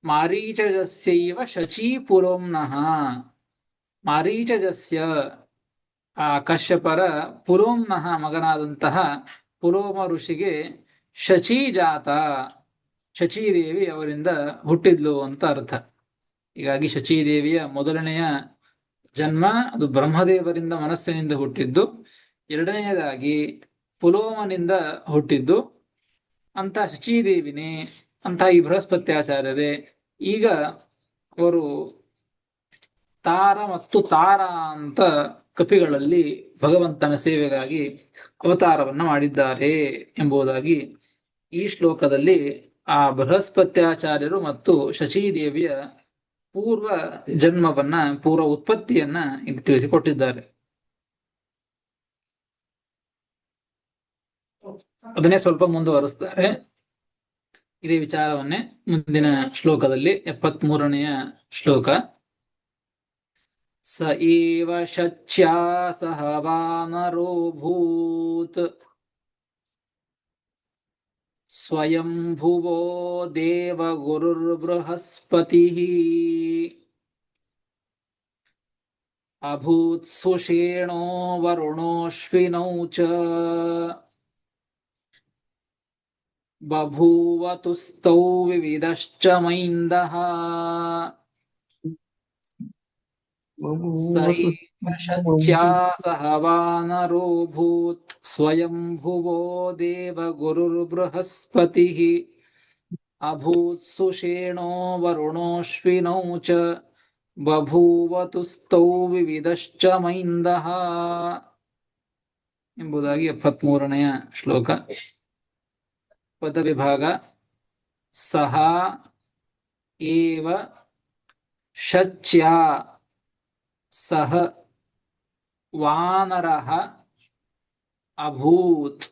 ಮಾರೀಚಜಸ್ಯೈವ ಶಚೀ ಪುಲೋಮ್ನಃ. ಮಾರೀಚಜಸ್ಯ ಆ ಕಶ್ಯಪರ ಪುಲೋಮ್ನಃ ಮಗನಾದಂತಹ ಪುಲೋಮ ಋಷಿಗೆ ಶಚೀ ಜಾತ, ಶಚೀದೇವಿ ಅವರಿಂದ ಹುಟ್ಟಿದ್ಲು ಅಂತ ಅರ್ಥ. ಹೀಗಾಗಿ ಶಚೀದೇವಿಯ ಮೊದಲನೆಯ ಜನ್ಮ ಅದು ಬ್ರಹ್ಮದೇವರಿಂದ ಮನಸ್ಸಿನಿಂದ ಹುಟ್ಟಿದ್ದು, ಎರಡನೆಯದಾಗಿ ಪುಲೋಮನಿಂದ ಹುಟ್ಟಿದ್ದು. ಅಂತ ಶಚೀದೇವಿನೇ, ಅಂತ ಈ ಬೃಹಸ್ಪತ್ಯಾಚಾರ್ಯರೇ ಈಗ ಅವರು ತಾರ ಮತ್ತು ತಾರ ಅಂತ ಕಪಿಗಳಲ್ಲಿ ಭಗವಂತನ ಸೇವೆಗಾಗಿ ಅವತಾರವನ್ನ ಮಾಡಿದ್ದಾರೆ ಎಂಬುದಾಗಿ ಈ ಶ್ಲೋಕದಲ್ಲಿ ಆ ಬೃಹಸ್ಪತ್ಯಾಚಾರ್ಯರು ಮತ್ತು ಶಚೀದೇವಿಯ ಪೂರ್ವ ಜನ್ಮವನ್ನ, ಪೂರ್ವ ಉತ್ಪತ್ತಿಯನ್ನ ಇಲ್ಲಿ ತಿಳಿಸಿಕೊಟ್ಟಿದ್ದಾರೆ. ಅದನ್ನೇ ಸ್ವಲ್ಪ ಮುಂದುವರಿಸ್ತಾರೆ. ಇದೇ ವಿಚಾರವನ್ನೇ ಮುಂದಿನ ಶ್ಲೋಕದಲ್ಲಿ 73ನೆಯ ಶ್ಲೋಕ. ಸ ಏವ ಶಚ್ಯಾ ಸಹ ವಾನರೋಭೂತ್ ಸ್ವಯಂಭುವೋ ದೇವಗುರುರ್ಬೃಹಸ್ಪತಿಃ ಅಭೂತ್ ಸುಷೇಣೋ ವರುಣೋಶ್ವಿನೌ ಚ ಬಭೂವತುಸ್ತೌ ವಿವಿಧಶ್ಚ ಮೈಂದಃ ಸ ಏವ ಶಚ್ಯಾ ಸಹ ವಾನರೋಭೂತ್ ಸ್ವಯಂಭುವೋ ದೇವಗುರುರ್ಬೃಹಸ್ಪತಿಃ ಅಭೂತ್ ಸುಷೇಣೋ ವರುಣೋಶ್ವಿನೌ ಚ ಬಭೂವತುಸ್ತೌ ವಿವಿಧಶ್ಚ ಮೈಂದಃ ಎಂಬುದಾಗಿ 73ನೆಯ ಶ್ಲೋಕ. ಪದವಿಭಾಗ. ಸಹ ಏವ ಶಚ್ಯಾ, ಸಹ ವಾನರಃ ಅಭೂತ್.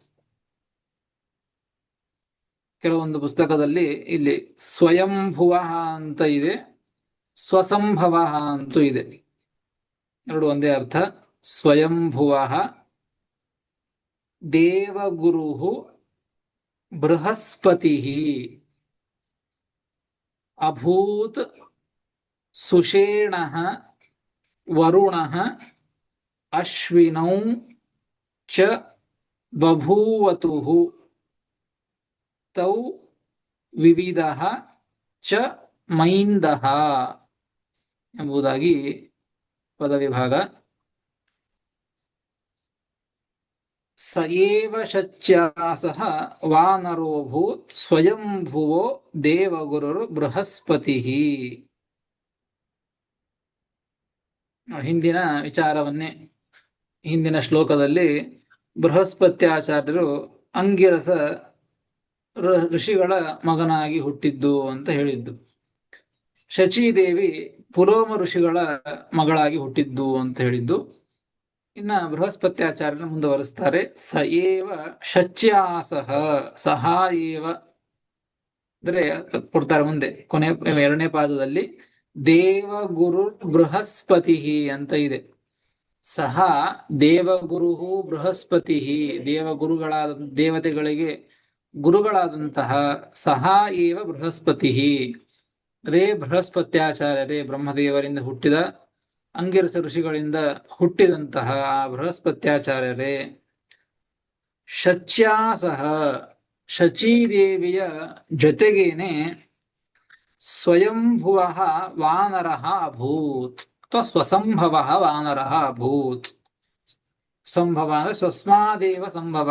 ಕೆಲವೊಂದು ಪುಸ್ತಕದಲ್ಲಿ ಇಲ್ಲಿ ಸ್ವಯಂಭುವ ಅಂತ ಇದೆ, ಸ್ವಸಂಭವ ಅಂತೂ ಇದೆ. ಎರಡು ಒಂದೇ ಅರ್ಥ. ಸ್ವಯಂಭುವ ದೇವಗುರು ಬೃಹಸ್ಪತಿ ಅಭೂತ್ ಸುಷೇಣ ವರುಣ ಅಶ್ವಿನೌ ಚ ಬಭೂವತು ತೌ ವಿವಿಧಃ ಚ ಮೈಂದಃ ಎಂಬುದಾಗಿ ಪದವಿಭಾಗ. ಸ ಏವ ಶಚ್ಯಾಸಃ ವಾನರೋಭೂತ್ ಸ್ವಯಂಭುವೋ ದೇವಗುರುರ್ ಬೃಹಸ್ಪತಿಃ. ಹಿಂದಿನ ವಿಚಾರವನ್ನೇ ಹಿಂದಿನ ಶ್ಲೋಕದಲ್ಲಿ ಬೃಹಸ್ಪತ್ಯಾಚಾರ್ಯರು ಅಂಗಿರಸ ಋಷಿಗಳ ಮಗನಾಗಿ ಹುಟ್ಟಿದ್ದು ಅಂತ ಹೇಳಿದ್ದು. ಶಚೀದೇವಿ ಪುಲೋಮ ಋಷಿಗಳ ಮಗಳಾಗಿ ಹುಟ್ಟಿದ್ದು ಅಂತ ಹೇಳಿದ್ದು. ಇನ್ನ ಬೃಹಸ್ಪತ್ಯಾಚಾರ್ಯನ ಮುಂದುವರಿಸ್ತಾರೆ. ಸ ಏವ ಶಚ್ಯಾಸಹ ಸಹ ಏವ ಅಂದ್ರೆ ಕೊಡ್ತಾರೆ ಮುಂದೆ ಕೊನೆ ಎರಡನೇ ಪಾದದಲ್ಲಿ ದೇವಗುರು ಬೃಹಸ್ಪತಿ ಅಂತ ಇದೆ. ಸಹ ದೇವಗುರು ಬೃಹಸ್ಪತಿ, ದೇವಗುರುಗಳಾದ ದೇವತೆಗಳಿಗೆ ಗುರುಗಳಾದಂತಹ ಸಹ ಏವ ಬೃಹಸ್ಪತಿ, ಅದೇ ಬೃಹಸ್ಪತ್ಯಾಚಾರ್ಯರೇ ಬ್ರಹ್ಮದೇವರಿಂದ ಹುಟ್ಟಿದ ಅಂಗಿರಸ ಋಷಿಗಳಿಂದ ಹುಟ್ಟಿದಂತಹ ಬೃಹಸ್ಪತ್ಯಾಚಾರ್ಯರೇ. ಶಚ್ಯಾಸಹ ಶಚೀದೇವಿಯ ಜೊತೆಗೇನೆ ಸ್ವಯಂಭುವ ವಾನರ ಅಭೂತ್ ಅಥವಾ ಸ್ವಸಂಭವ ವಾನರ ಅಭೂತ್. ಸಂಭವ ಅಂದ್ರೆ ಸ್ವಸ್ಮಾದೇವ ಸಂಭವ,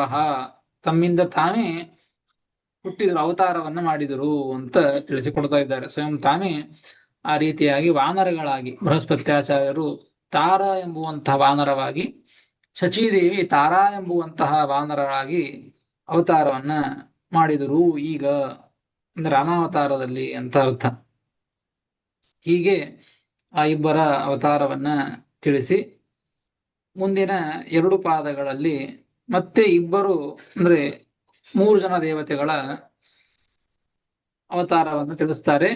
ತಮ್ಮಿಂದ ತಾನೇ ಹುಟ್ಟಿದರು, ಅವತಾರವನ್ನ ಮಾಡಿದರು ಅಂತ ತಿಳಿಸಿಕೊಡ್ತಾ ಇದ್ದಾರೆ. ಸ್ವಯಂ ತಾನೇ ಆ ರೀತಿಯಾಗಿ ವಾನರಗಳಾಗಿ ಬೃಹಸ್ಪತ್ಯಾಚಾರ್ಯರು ತಾರ ಎಂಬುವಂತಹ ವಾನರವಾಗಿ, ಶಚೀದೇವಿ ತಾರಾ ಎಂಬುವಂತಹ ವಾನರರಾಗಿ ಅವತಾರವನ್ನ ಮಾಡಿದರು ಈಗ, ಅಂದ್ರೆ ರಾಮಾವತಾರದಲ್ಲಿ ಅಂತ ಅರ್ಥ. ಹೀಗೆ ಆ ಇಬ್ಬರ ಅವತಾರವನ್ನ ತಿಳಿಸಿ ಮುಂದಿನ ಎರಡು ಪಾದಗಳಲ್ಲಿ ಮತ್ತೆ ಇಬ್ಬರು ಅಂದ್ರೆ 3 ಜನ ದೇವತೆಗಳ ಅವತಾರವನ್ನು ತಿಳಿಸ್ತಾರೆ.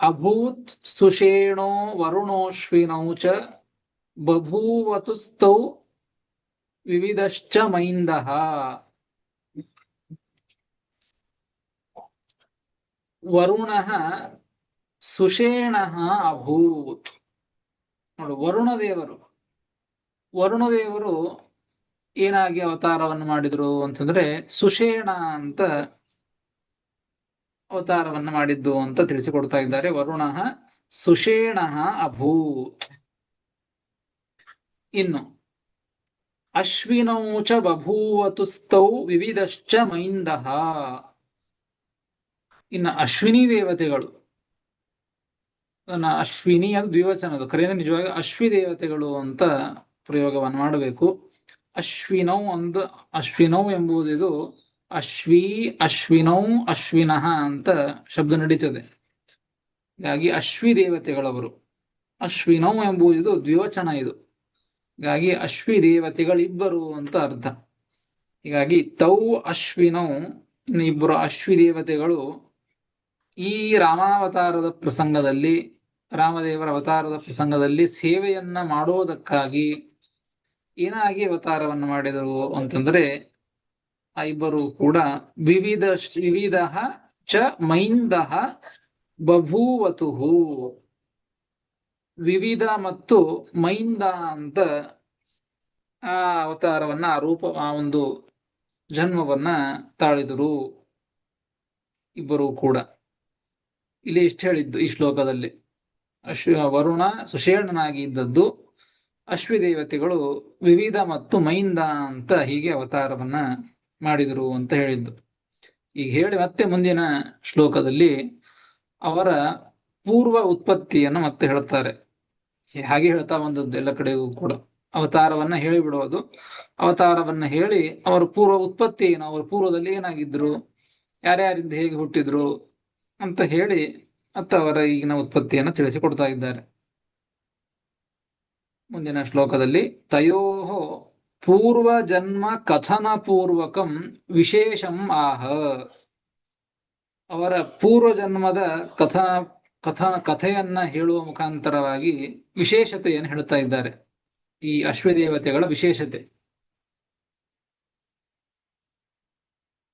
ಅಭೂತ್ ಸುಷೇಣೋ ವರುಣೋಶ್ವಿನೌ ಚ ಬಭೂವತುಸ್ತೌ ವಿವಿಧಶ್ಚ ಮೈಂದಃ. ವರುಣಃ ಸುಷೇಣಃ ಅಭೂತ್. ನೋಡು, ವರುಣದೇವರು ಏನಾಗಿ ಅವತಾರವನ್ನು ಮಾಡಿದ್ರು ಅಂತಂದ್ರೆ ಸುಷೇಣ ಅಂತ ಅವತಾರವನ್ನು ಮಾಡಿದ್ದು ಅಂತ ತಿಳಿಸಿಕೊಡ್ತಾ ಇದ್ದಾರೆ. ವರುಣಃ ಸುಷೇಣಃ ಅಭೂತ್. ಇನ್ನು ಅಶ್ವಿನೌ ಚ ಬಭೂವತುಸ್ತೌ ವಿವಿಧಶ್ಚ ಮೈಂದಃ. ಇನ್ನು ಅಶ್ವಿನಿ ದೇವತೆಗಳು, ಅಶ್ವಿನಿ ಅದು ದ್ವಿವಚನದು, ಕರೆಯಿಂದ ನಿಜವಾಗಿ ಅಶ್ವಿ ದೇವತೆಗಳು ಅಂತ ಪ್ರಯೋಗವನ್ನು ಮಾಡಬೇಕು. ಅಶ್ವಿನೌ ಎಂಬುದು ಅಶ್ವಿ ಅಶ್ವಿನೌ ಅಶ್ವಿನಃ ಅಂತ ಶಬ್ದ ನಡೀತದೆ. ಹೀಗಾಗಿ ಅಶ್ವಿ ದೇವತೆಗಳವರು. ಅಶ್ವಿನೌ ಎಂಬುದು ದ್ವಿವಚನ ಇದು. ಹೀಗಾಗಿ ಅಶ್ವಿ ದೇವತೆಗಳಿಬ್ಬರು ಅಂತ ಅರ್ಥ. ಹೀಗಾಗಿ ತೌ ಅಶ್ವಿನೌ, ಇಬ್ಬರು ಅಶ್ವಿ ದೇವತೆಗಳು ಈ ರಾಮಾವತಾರದ ಪ್ರಸಂಗದಲ್ಲಿ, ರಾಮದೇವರ ಅವತಾರದ ಪ್ರಸಂಗದಲ್ಲಿ ಸೇವೆಯನ್ನ ಮಾಡೋದಕ್ಕಾಗಿ ಏನಾಗಿ ಅವತಾರವನ್ನು ಮಾಡಿದರು ಅಂತಂದ್ರೆ ಆ ಇಬ್ಬರು ಕೂಡ ವಿವಿಧ ಚ ಮೈಂದಃ ಬಭೂವತುಹು. ವಿವಿಧ ಮತ್ತು ಮೈಂದ ಅಂತ ಆ ಅವತಾರವನ್ನ, ಆ ಒಂದು ಜನ್ಮವನ್ನ ತಾಳಿದರು ಇಬ್ಬರು ಕೂಡ. ಇಲ್ಲಿ ಇಷ್ಟು ಹೇಳಿದ್ದು ಈ ಶ್ಲೋಕದಲ್ಲಿ. ವರುಣ ಸುಷೇಣನಾಗಿ ಇದ್ದದ್ದು, ಅಶ್ವಿ ದೇವತೆಗಳು ವಿವಿಧ ಮತ್ತು ಮೈಂದ ಅಂತ ಹೀಗೆ ಅವತಾರವನ್ನ ಮಾಡಿದರು ಅಂತ ಹೇಳಿದ್ದು. ಈಗ ಹೇಳಿ ಮತ್ತೆ ಮುಂದಿನ ಶ್ಲೋಕದಲ್ಲಿ ಅವರ ಪೂರ್ವ ಉತ್ಪತ್ತಿಯನ್ನು ಮತ್ತೆ ಹೇಳ್ತಾರೆ. ಹಾಗೆ ಹೇಳ್ತಾ ಬಂದದ್ದು ಎಲ್ಲ ಕಡೆಗೂ ಕೂಡ ಅವತಾರವನ್ನ ಹೇಳಿಬಿಡೋದು. ಅವತಾರವನ್ನ ಹೇಳಿ ಅವರ ಪೂರ್ವ ಉತ್ಪತ್ತಿ ಏನು, ಅವರ ಪೂರ್ವದಲ್ಲಿ ಏನಾಗಿದ್ರು, ಯಾರ್ಯಾರಿಂದ ಹೇಗೆ ಹುಟ್ಟಿದ್ರು ಅಂತ ಹೇಳಿ ಮತ್ತೆ ಅವರ ಈಗಿನ ಉತ್ಪತ್ತಿಯನ್ನು ತಿಳಿಸಿಕೊಡ್ತಾ ಇದ್ದಾರೆ. ಮುಂದಿನ ಶ್ಲೋಕದಲ್ಲಿ ತಯೋಹೋ ಪೂರ್ವ ಜನ್ಮ ಕಥನ ಪೂರ್ವಕಂ ವಿಶೇಷಂ ಆಹ. ಅವರ ಪೂರ್ವ ಜನ್ಮದ ಕಥೆಯನ್ನ ಹೇಳುವ ಮುಖಾಂತರವಾಗಿ ವಿಶೇಷತೆಯನ್ನು ಹೇಳ್ತಾ ಇದ್ದಾರೆ. ಈ ಅಶ್ವದೇವತೆಗಳ ವಿಶೇಷತೆ.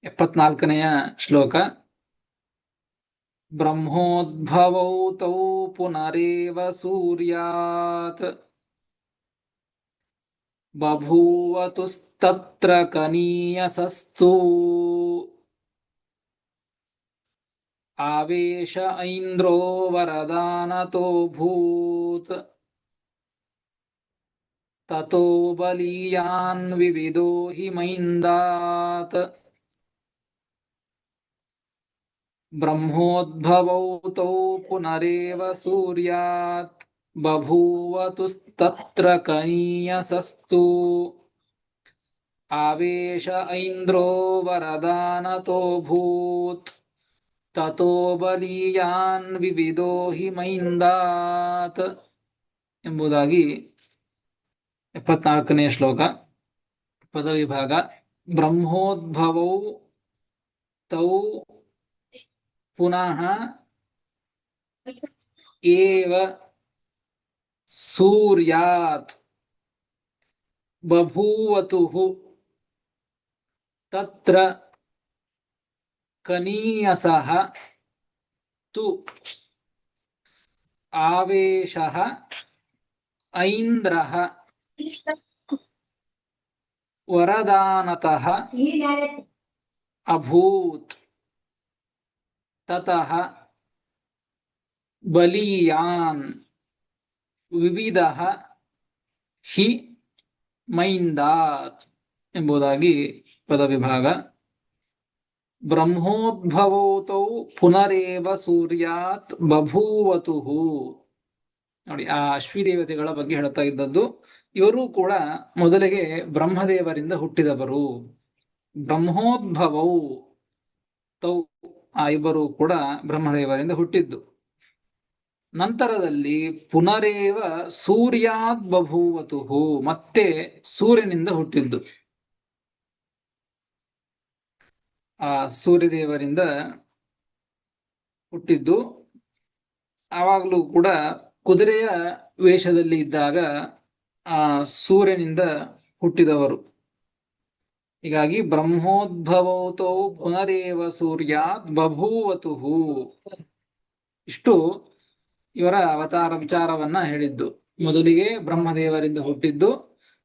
74ನೆಯ ಶ್ಲೋಕ. ಬ್ರಹ್ಮೋದ್ಭವೌ ತೌ ಪುನರೇವ ಸೂರ್ಯಾತ್ ಬಭೂವತುಸ್ತತ್ರ ಕನೀಯಸಸ್ತು ಆವೇಶ ಐಂದ್ರೋ ವರದಾನತೋಭೂತ್ ತತೋ ಬಲೀಯಾನ್ ವಿವಿಧೋ ಹಿ ಮೈಂದಾತ್ ಬ್ರಹ್ಮೋದ್ಭವೌ ತೌ ಪುನರೇವ ಸೂರ್ಯಾತ್ ಬಭೂವತುಸ್ತತ್ರ ಕನೀಯಸಸ್ತು ಆವೇಶ ಐಂದ್ರೋ ವರದಾನತೋಭೂತ್ ತತೋ ಬಲೀಯಾನ್ ವಿವಿಧೋ ಹಿ ಮೈಂದಾತ್ ಎಂಬುದಾಗಿ 74ನೇ ಶ್ಲೋಕ. ಪದವಿಭಾಗ. ಬ್ರಹ್ಮೋದ್ಭವೌ ತೌ ಪುನಃ ಏವ ಸೂರ್ಯಾತ್ ಬಭೂವತುಃ ತತ್ರ ಕನೀಯಸಃ ತು ಆವೇಶಃ ಐಂದ್ರಃ ವರದಾನತಃ ಅಭೂತ್ ತತಃ ಬಲೀಯಾನ್ ವಿವಿಧಃ ಹಿ ಮೈಂದಾತ್ ಎಂಬುದಾಗಿ ಪದವಿಭಾಗ. ಬ್ರಹ್ಮೋದ್ಭವೌ ತೌ ಪುನರೇವ ಸೂರ್ಯಾತ್ ಬಭೂವತುಃ. ನೋಡಿ, ಆ ಅಶ್ವಿದೇವತೆಗಳ ಬಗ್ಗೆ ಹೇಳ್ತಾ ಇದ್ದದ್ದು. ಇವರು ಕೂಡ ಮೊದಲಿಗೆ ಬ್ರಹ್ಮದೇವರಿಂದ ಹುಟ್ಟಿದವರು. ಬ್ರಹ್ಮೋದ್ಭವೌ ತೌ, ಆ ಇಬ್ಬರು ಕೂಡ ಬ್ರಹ್ಮದೇವರಿಂದ ಹುಟ್ಟಿದ್ದು. ನಂತರದಲ್ಲಿ ಪುನರೇವ ಸೂರ್ಯಾತ್ ಬಭೂವತುಃ, ಮತ್ತೆ ಸೂರ್ಯನಿಂದ ಹುಟ್ಟಿದ್ದು. ಆ ಸೂರ್ಯದೇವರಿಂದ ಹುಟ್ಟಿದ್ದು. ಆವಾಗಲೂ ಕೂಡ ಕುದುರೆಯ ವೇಷದಲ್ಲಿ ಇದ್ದಾಗ ಆ ಸೂರ್ಯನಿಂದ ಹುಟ್ಟಿದವರು. ಹೀಗಾಗಿ ಬ್ರಹ್ಮೋದ್ಭವೌತೌ ಪುನರೇವ ಸೂರ್ಯಾತ್ ಬಭೂವತುಃ. ಇಷ್ಟು ಇವರ ಅವತಾರ ವಿಚಾರವನ್ನ ಹೇಳಿದ್ದು. ಮೊದಲಿಗೆ ಬ್ರಹ್ಮದೇವರಿಂದ ಹುಟ್ಟಿದ್ದು,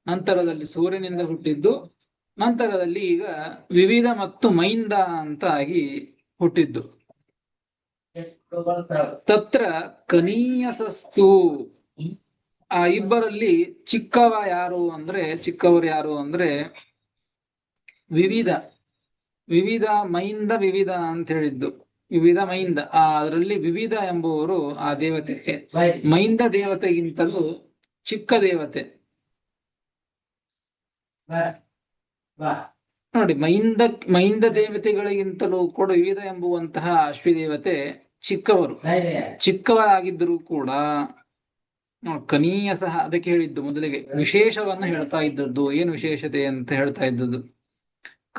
ನಂತರದಲ್ಲಿ ಸೂರ್ಯನಿಂದ ಹುಟ್ಟಿದ್ದು, ನಂತರದಲ್ಲಿ ಈಗ ವಿವಿಧ ಮತ್ತು ಮೈಂದ ಅಂತ ಆಗಿ ಹುಟ್ಟಿದ್ದು. ತತ್ರ ಕನೀಯಸಸ್ತು, ಆ ಇಬ್ಬರಲ್ಲಿ ಚಿಕ್ಕವರು ಯಾರು ಅಂದ್ರೆ ವಿವಿಧ ಮೈಂದ ವಿವಿಧ ಅಂತ ಹೇಳಿದ್ದು. ವಿವಿಧ ಮೈಂದ, ಅದರಲ್ಲಿ ವಿವಿಧ ಎಂಬುವರು ಆ ದೇವತೆ. ಮೈಂದ ದೇವತೆಗಿಂತಲೂ ಚಿಕ್ಕ ದೇವತೆ. ನೋಡಿ, ಮೈಂದ ದೇವತೆಗಳಿಗಿಂತಲೂ ಕೂಡ ವಿವಿಧ ಎಂಬುವಂತಹ ಅಶ್ವಿದೇವತೆ ಚಿಕ್ಕವರಾಗಿದ್ದರೂ ಕೂಡ ಕನೀಯ ಸಹ, ಅದಕ್ಕೆ ಹೇಳಿದ್ದು ಮೊದಲಿಗೆ ವಿಶೇಷವನ್ನ ಹೇಳ್ತಾ ಇದ್ದದ್ದು. ಏನು ವಿಶೇಷತೆ ಅಂತ ಹೇಳ್ತಾ ಇದ್ದದ್ದು?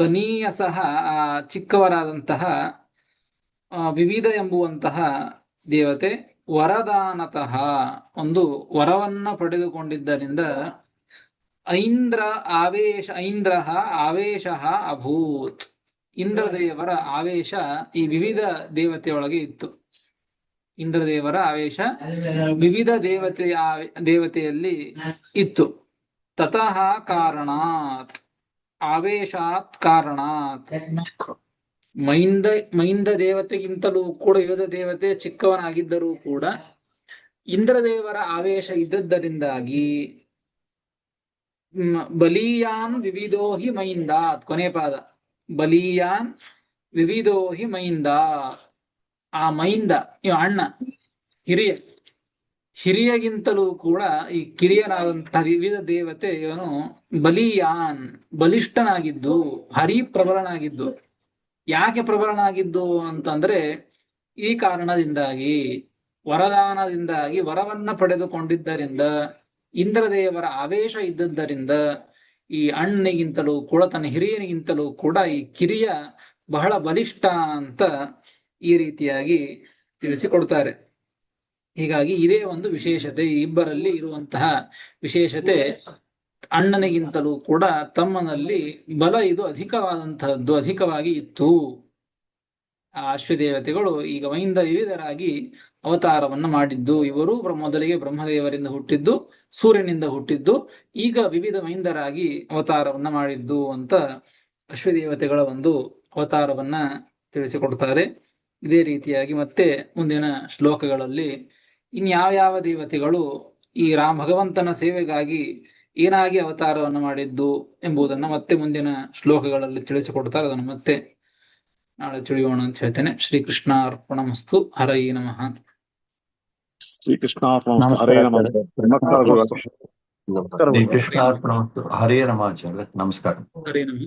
ಕನೀಯ ಸಹ, ಆ ಚಿಕ್ಕವರಾದಂತಹ ವಿವಿಧ ಎಂಬುವಂತಹ ದೇವತೆ ವರದಾನತಃ, ಒಂದು ವರವನ್ನ ಪಡೆದುಕೊಂಡಿದ್ದರಿಂದ ಐಂದ್ರ ಆವೇಶ ಅಭೂತ್. ಇಂದ್ರದೇವರ ಆವೇಶ ಈ ವಿವಿಧ ದೇವತೆಯೊಳಗೆ ಇತ್ತು. ಇಂದ್ರದೇವರ ಆವೇಶ ವಿವಿಧ ದೇವತೆಯಲ್ಲಿ ಇತ್ತು. ತತಃ ಕಾರಣಾತ್, ಆವೇಶಾತ್ ಕಾರಣಾತ್. ಮೈಂದ ದೇವತೆಗಿಂತಲೂ ಕೂಡ ವಿವಿಧ ದೇವತೆ ಚಿಕ್ಕವನಾಗಿದ್ದರೂ ಕೂಡ ಇಂದ್ರದೇವರ ಆವೇಶ ಇದ್ದದ್ದರಿಂದಾಗಿ ಬಲೀಯಾನ್ ವಿವಿಧೋ ಹಿ ಮೈಂದಾತ್. ಕೊನೆ ಪಾದ, ಬಲೀಯಾನ್ ವಿವಿಧೋ ಹಿ ಮೈಂದಾತ್. ಆ ಮೈಂದ ಇವ ಅಣ್ಣ, ಹಿರಿಯಗಿಂತಲೂ ಕೂಡ ಈ ಕಿರಿಯನಾದಂತಹ ವಿವಿಧ ದೇವತೆ ಇವನು ಬಲೀಯಾನ್, ಬಲಿಷ್ಠನಾಗಿದ್ದು, ಹರಿ ಪ್ರಬಲನಾಗಿದ್ದು. ಯಾಕೆ ಪ್ರಬಲನಾಗಿದ್ದು ಅಂತಂದ್ರೆ ಈ ಕಾರಣದಿಂದಾಗಿ, ವರದಾನದಿಂದಾಗಿ, ವರವನ್ನ ಪಡೆದುಕೊಂಡಿದ್ದರಿಂದ, ಇಂದ್ರದೇವರ ಆವೇಶ ಇದ್ದದ್ದರಿಂದ ಈ ಅಣ್ಣನಿಗಿಂತಲೂ ಕೂಡ, ತನ್ನ ಹಿರಿಯನಿಗಿಂತಲೂ ಕೂಡ ಈ ಕಿರಿಯ ಬಹಳ ಬಲಿಷ್ಠ ಅಂತ ಈ ರೀತಿಯಾಗಿ ತಿಳಿಸಿಕೊಡ್ತಾರೆ. ಹೀಗಾಗಿ ಇದೇ ಒಂದು ವಿಶೇಷತೆ, ಈ ಇಬ್ಬರಲ್ಲಿ ಇರುವಂತಹ ವಿಶೇಷತೆ. ಅಣ್ಣನಿಗಿಂತಲೂ ಕೂಡ ತಮ್ಮನಲ್ಲಿ ಬಲ ಇದು ಅಧಿಕವಾದಂತಹದ್ದು, ಅಧಿಕವಾಗಿ ಇತ್ತು. ಆ ಅಶ್ವದೇವತೆಗಳು ಈಗ ವಿವಿಧರಾಗಿ ಅವತಾರವನ್ನ ಮಾಡಿದ್ದು. ಇವರು ಮೊದಲಿಗೆ ಬ್ರಹ್ಮದೇವರಿಂದ ಹುಟ್ಟಿದ್ದು, ಸೂರ್ಯನಿಂದ ಹುಟ್ಟಿದ್ದು, ಈಗ ವಿವಿಧ ವೈಂದರಾಗಿ ಅವತಾರವನ್ನ ಮಾಡಿದ್ದು ಅಂತ ಅಶ್ವದೇವತೆಗಳ ಒಂದು ಅವತಾರವನ್ನ ತಿಳಿಸಿಕೊಡ್ತಾರೆ. ಇದೇ ರೀತಿಯಾಗಿ ಮತ್ತೆ ಮುಂದಿನ ಶ್ಲೋಕಗಳಲ್ಲಿ ಇನ್ಯಾವ್ಯಾವ ದೇವತೆಗಳು ಈ ಭಗವಂತನ ಸೇವೆಗಾಗಿ ಏನಾಗಿ ಅವತಾರವನ್ನು ಮಾಡಿದ್ದು ಎಂಬುದನ್ನ ಮತ್ತೆ ಮುಂದಿನ ಶ್ಲೋಕಗಳಲ್ಲಿ ತಿಳಿಸಿಕೊಡ್ತಾರೆ. ಅದನ್ನು ಮತ್ತೆ ನಾಳೆ ತಿಳಿಯೋಣ ಅಂತ ಹೇಳ್ತೇನೆ. ಶ್ರೀಕೃಷ್ಣಾರ್ಪಣಮಸ್ತು. ಹರೈ ನಮಃ. ಶ್ರೀಕೃಷ್ಣಾರ್ಪಣಮಸ್ತು. ಹರೇ ನಮಃ. ನಮಸ್ಕಾರ ಗುರುಗಳೇ. ನಮಸ್ಕಾರ ಗುರುಗಳೇ. ಶ್ರೀಕೃಷ್ಣಾರ್ಪಣಮಸ್ತು. ಹರೇ ನಮಃ ಆಚಾರ್ಯ. ನಮಸ್ಕಾರ. ಹರೇ ನಮಃ.